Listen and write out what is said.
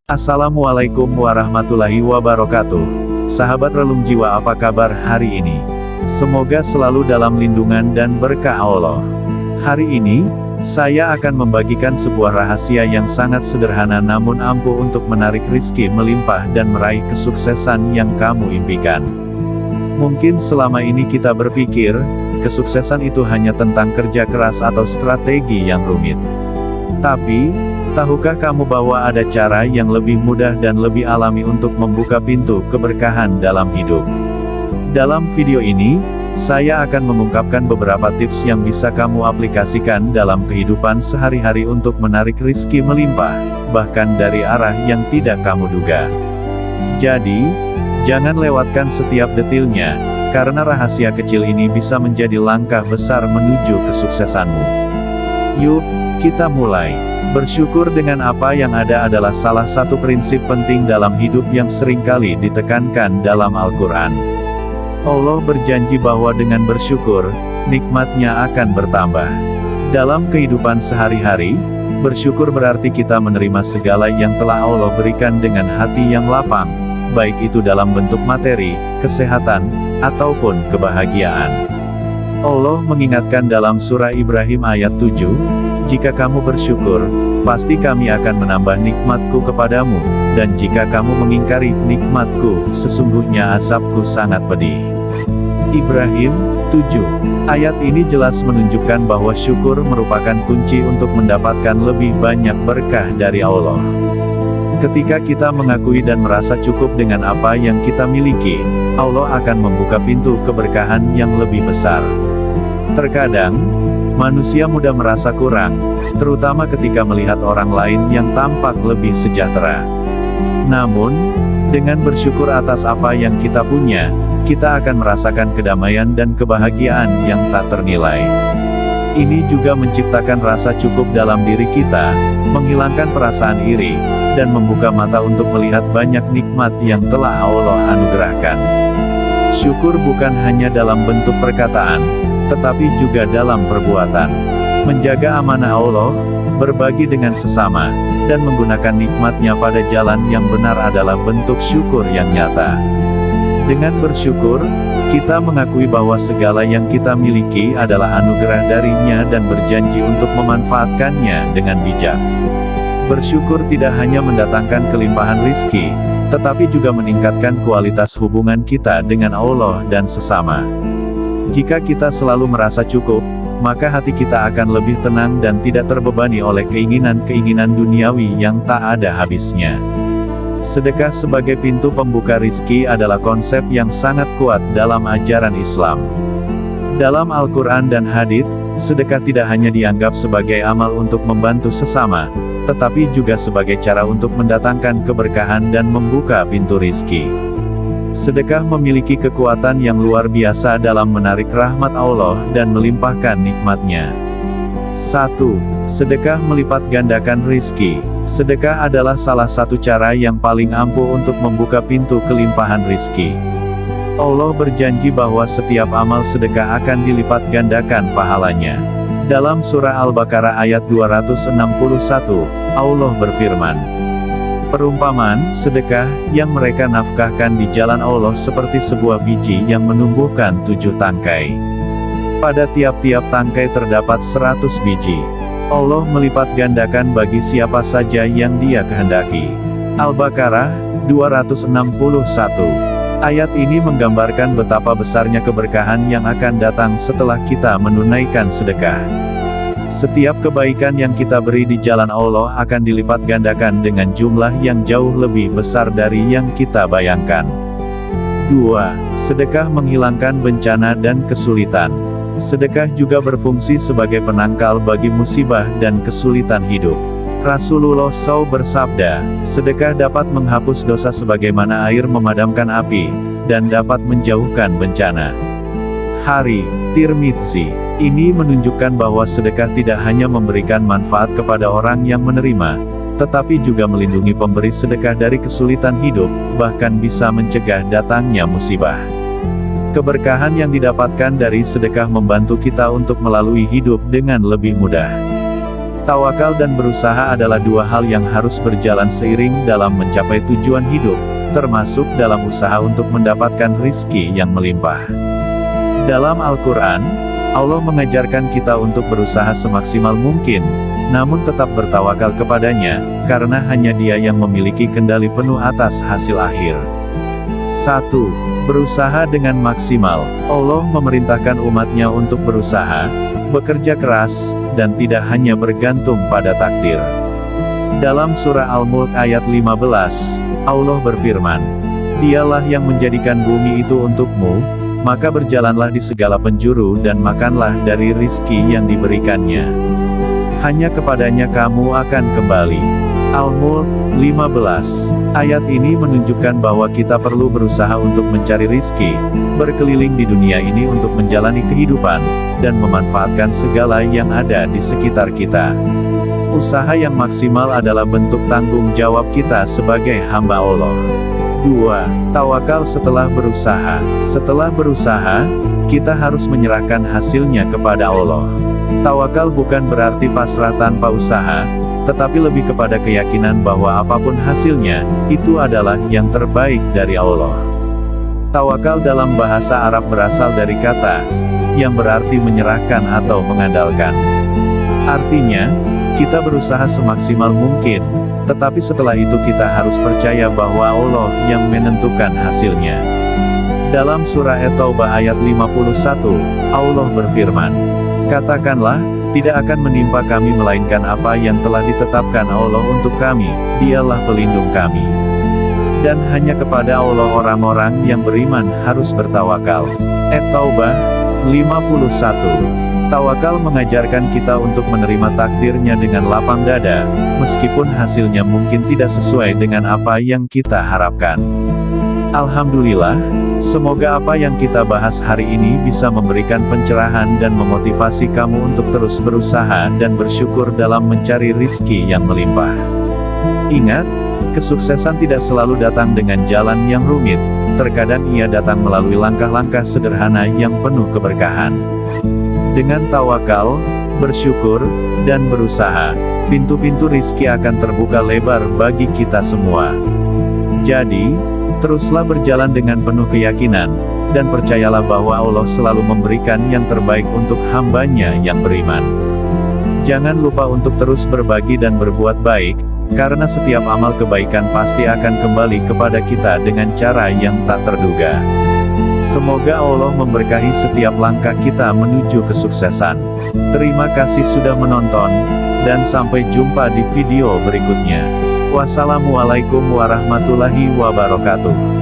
Assalamualaikum warahmatullahi wabarakatuh. Sahabat relung jiwa, apa kabar hari ini? Semoga selalu dalam lindungan dan berkah Allah. Hari ini, saya akan membagikan sebuah rahasia yang sangat sederhana namun ampuh untuk menarik rizki melimpah dan meraih kesuksesan yang kamu impikan. Mungkin selama ini kita berpikir, kesuksesan itu hanya tentang kerja keras atau strategi yang rumit. Tapi, tahukah kamu bahwa ada cara yang lebih mudah dan lebih alami untuk membuka pintu keberkahan dalam hidup? Dalam video ini, saya akan mengungkapkan beberapa tips yang bisa kamu aplikasikan dalam kehidupan sehari-hari untuk menarik rizki melimpah, bahkan dari arah yang tidak kamu duga. Jadi, jangan lewatkan setiap detailnya, karena rahasia kecil ini bisa menjadi langkah besar menuju kesuksesanmu. Yuk, kita mulai. Bersyukur dengan apa yang ada adalah salah satu prinsip penting dalam hidup yang seringkali ditekankan dalam Al-Quran. Allah berjanji bahwa dengan bersyukur, nikmatnya akan bertambah. Dalam kehidupan sehari-hari, bersyukur berarti kita menerima segala yang telah Allah berikan dengan hati yang lapang, baik itu dalam bentuk materi, kesehatan, ataupun kebahagiaan. Allah mengingatkan dalam surah Ibrahim ayat 7, "Jika kamu bersyukur, pasti kami akan menambah nikmatku kepadamu, dan jika kamu mengingkari nikmatku, sesungguhnya azabku sangat pedih." Ibrahim 7. Ayat ini jelas menunjukkan bahwa syukur merupakan kunci untuk mendapatkan lebih banyak berkah dari Allah. Ketika kita mengakui dan merasa cukup dengan apa yang kita miliki, Allah akan membuka pintu keberkahan yang lebih besar. Terkadang, manusia mudah merasa kurang, terutama ketika melihat orang lain yang tampak lebih sejahtera. Namun, dengan bersyukur atas apa yang kita punya, kita akan merasakan kedamaian dan kebahagiaan yang tak ternilai. Ini juga menciptakan rasa cukup dalam diri kita, menghilangkan perasaan iri, dan membuka mata untuk melihat banyak nikmat yang telah Allah anugerahkan. Syukur bukan hanya dalam bentuk perkataan, tetapi juga dalam perbuatan. Menjaga amanah Allah, berbagi dengan sesama, dan menggunakan nikmatnya pada jalan yang benar adalah bentuk syukur yang nyata. Dengan bersyukur, kita mengakui bahwa segala yang kita miliki adalah anugerah darinya dan berjanji untuk memanfaatkannya dengan bijak. Bersyukur tidak hanya mendatangkan kelimpahan rizki, tetapi juga meningkatkan kualitas hubungan kita dengan Allah dan sesama. Jika kita selalu merasa cukup, maka hati kita akan lebih tenang dan tidak terbebani oleh keinginan-keinginan duniawi yang tak ada habisnya. Sedekah sebagai pintu pembuka rizki adalah konsep yang sangat kuat dalam ajaran Islam. Dalam Al-Quran dan hadits, sedekah tidak hanya dianggap sebagai amal untuk membantu sesama, tetapi juga sebagai cara untuk mendatangkan keberkahan dan membuka pintu rizki. Sedekah memiliki kekuatan yang luar biasa dalam menarik rahmat Allah dan melimpahkan nikmatnya. 1. Sedekah melipat gandakan rizki. Sedekah adalah salah satu cara yang paling ampuh untuk membuka pintu kelimpahan rizki. Allah berjanji bahwa setiap amal sedekah akan dilipat gandakan pahalanya. Dalam surah Al-Baqarah ayat 261, Allah berfirman, "Perumpamaan sedekah yang mereka nafkahkan di jalan Allah seperti sebuah biji yang menumbuhkan 7 tangkai. Pada tiap-tiap tangkai terdapat 100 biji. Allah melipat gandakan bagi siapa saja yang Dia kehendaki." Al-Baqarah 261. Ayat ini menggambarkan betapa besarnya keberkahan yang akan datang setelah kita menunaikan sedekah. Setiap kebaikan yang kita beri di jalan Allah akan dilipat gandakan dengan jumlah yang jauh lebih besar dari yang kita bayangkan. 2. Sedekah menghilangkan bencana dan kesulitan. Sedekah juga berfungsi sebagai penangkal bagi musibah dan kesulitan hidup. Rasulullah SAW bersabda, "Sedekah dapat menghapus dosa sebagaimana air memadamkan api, dan dapat menjauhkan bencana." Hari Tirmidzi. Ini menunjukkan bahwa sedekah tidak hanya memberikan manfaat kepada orang yang menerima, tetapi juga melindungi pemberi sedekah dari kesulitan hidup, bahkan bisa mencegah datangnya musibah. Keberkahan yang didapatkan dari sedekah membantu kita untuk melalui hidup dengan lebih mudah. Tawakal dan berusaha adalah dua hal yang harus berjalan seiring dalam mencapai tujuan hidup, termasuk dalam usaha untuk mendapatkan rizki yang melimpah. Dalam Al-Quran, Allah mengajarkan kita untuk berusaha semaksimal mungkin, namun tetap bertawakal kepadanya, karena hanya Dia yang memiliki kendali penuh atas hasil akhir. 1. Berusaha dengan maksimal. Allah memerintahkan umatnya untuk berusaha, bekerja keras, dan tidak hanya bergantung pada takdir. Dalam surah Al-Mulk ayat 15, Allah berfirman, "Dialah yang menjadikan bumi itu untukmu, maka berjalanlah di segala penjuru dan makanlah dari rizki yang diberikannya. Hanya kepadanya kamu akan kembali." Al-Mulk 15. Ayat ini menunjukkan bahwa kita perlu berusaha untuk mencari rizki, berkeliling di dunia ini untuk menjalani kehidupan, dan memanfaatkan segala yang ada di sekitar kita. Usaha yang maksimal adalah bentuk tanggung jawab kita sebagai hamba Allah. 2. Tawakal setelah berusaha. Setelah berusaha, kita harus menyerahkan hasilnya kepada Allah. Tawakal bukan berarti pasrah tanpa usaha, tetapi lebih kepada keyakinan bahwa apapun hasilnya, itu adalah yang terbaik dari Allah. Tawakal dalam bahasa Arab berasal dari kata, yang berarti menyerahkan atau mengandalkan. Artinya, kita berusaha semaksimal mungkin, tetapi setelah itu kita harus percaya bahwa Allah yang menentukan hasilnya. Dalam surah At-Taubah ayat 51, Allah berfirman, "Katakanlah, tidak akan menimpa kami melainkan apa yang telah ditetapkan Allah untuk kami, Dialah pelindung kami. Dan hanya kepada Allah orang-orang yang beriman harus bertawakal." At-Taubah 51. Tawakal mengajarkan kita untuk menerima takdirnya dengan lapang dada, meskipun hasilnya mungkin tidak sesuai dengan apa yang kita harapkan. Alhamdulillah, semoga apa yang kita bahas hari ini bisa memberikan pencerahan dan memotivasi kamu untuk terus berusaha dan bersyukur dalam mencari rizki yang melimpah. Ingat, kesuksesan tidak selalu datang dengan jalan yang rumit, terkadang ia datang melalui langkah-langkah sederhana yang penuh keberkahan. Dengan tawakal, bersyukur, dan berusaha, pintu-pintu rizki akan terbuka lebar bagi kita semua. Jadi, teruslah berjalan dengan penuh keyakinan, dan percayalah bahwa Allah selalu memberikan yang terbaik untuk hamba-Nya yang beriman. Jangan lupa untuk terus berbagi dan berbuat baik, karena setiap amal kebaikan pasti akan kembali kepada kita dengan cara yang tak terduga. Semoga Allah memberkahi setiap langkah kita menuju kesuksesan. Terima kasih sudah menonton, dan sampai jumpa di video berikutnya. Wassalamualaikum warahmatullahi wabarakatuh.